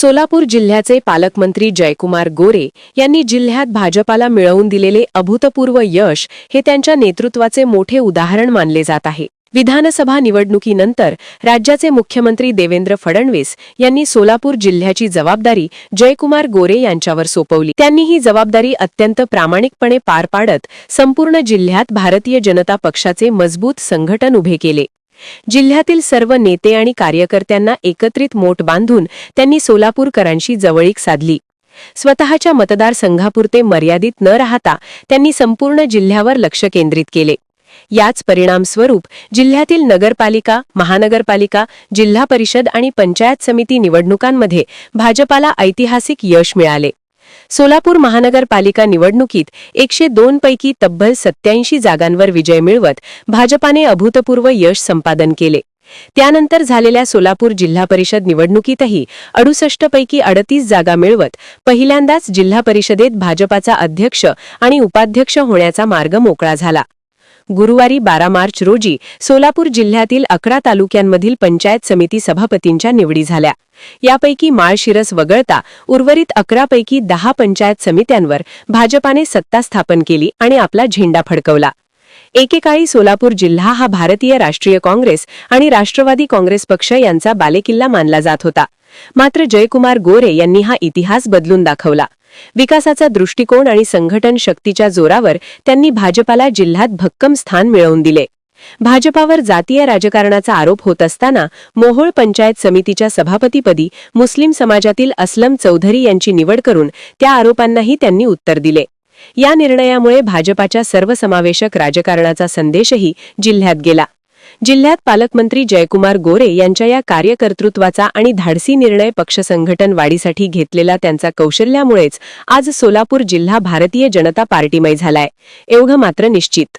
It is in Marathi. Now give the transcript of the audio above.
सोलापूर जिल्ह्याचे पालकमंत्री जयकुमार गोरे यांनी जिल्ह्यात भाजपाला मिळवून दिलेले अभूतपूर्व यश हे त्यांच्या नेतृत्वाचे मोठे उदाहरण मानले जात आहे। विधानसभा निवडणुकीनंतर राज्याचे मुख्यमंत्री देवेंद्र फडणवीस यांनी सोलापूर जिल्ह्याची जबाबदारी जयकुमार गोरे यांच्यावर सोपवली। त्यांनी ही जबाबदारी अत्यंत प्रामाणिकपणे पार पाडत संपूर्ण जिल्ह्यात भारतीय जनता पक्षाचे मजबूत संघटन उभे केले। जिल्ह्यातील सर्व नेते आणि कार्यकर्त्यांना एकत्रित मोट बांधून त्यांनी सोलापूरकरांशी जवळीक साधली। स्वतःच्या मतदारसंघापुरते मर्यादित न राहता त्यांनी संपूर्ण जिल्ह्यावर लक्ष केंद्रित केले। याच परिणामस्वरूप जिल्ह्यातील नगरपालिका, महानगरपालिका, जिल्हा परिषद आणि पंचायत समिती निवडणुकांमध्ये भाजपाला ऐतिहासिक यश मिळाले। सोलापूर महानगरपालिका निवडणुकीत 102 पैकी तब्बल 87 जागांवर विजय मिळवत भाजपाने अभूतपूर्व यश संपादन केले। त्यानंतर झालेल्या सोलापूर जिल्हा परिषद निवडणुकीतही 68 पैकी 38 जागा मिळवत पहिल्यांदाच जिल्हा परिषदेत भाजपाचा अध्यक्ष आणि उपाध्यक्ष होण्याचा मार्ग मोकळा झाला। गुरुवारी 12 मार्च रोजी सोलापूर जिल्ह्यातील 11 तालुक्यांमधील पंचायत समिती सभापतींच्या निवडी झाल्या। यापैकी माळशिरस वगळता उर्वरित 11 पैकी 10 पंचायत समित्यांवर भाजपाने सत्ता स्थापन केली आणि आपला झेंडा फडकवला। एकेकाळी सोलापूर जिल्हा हा भारतीय राष्ट्रीय काँग्रेस आणि राष्ट्रवादी काँग्रेस पक्ष यांचा बालेकिल्ला मानला जात होता। मात्र जयकुमार गोरे यांनी हा इतिहास बदलून दाखवला। विकासाचा दृष्टिकोन आणि संघटन शक्तीच्या जोरावर त्यांनी भाजपाला जिल्ह्यात भक्कम स्थान मिळवून दिले। भाजपावर जातीय राजकारणाचा आरोप होत असताना मोहोळ पंचायत समितीच्या सभापतीपदी मुस्लिम समाजातील असलम चौधरी यांची निवड करून त्या आरोपांनाही त्यांनी उत्तर दिले। या निर्णयामुळे भाजपाच्या सर्वसमावेशक राजकारणाचा संदेशही जिल्ह्यात गेला। जिल्ह्यात पालकमंत्री जयकुमार गोरे यांच्या या कार्यकर्तृत्वाचा आणि धाडसी निर्णय पक्ष संघटन वाढीसाठी घेतलेला त्यांचा कौशल्यामुळेच आज सोलापूर जिल्हा भारतीय जनता पार्टीमय झालाय, एवढं मात्र निश्चित।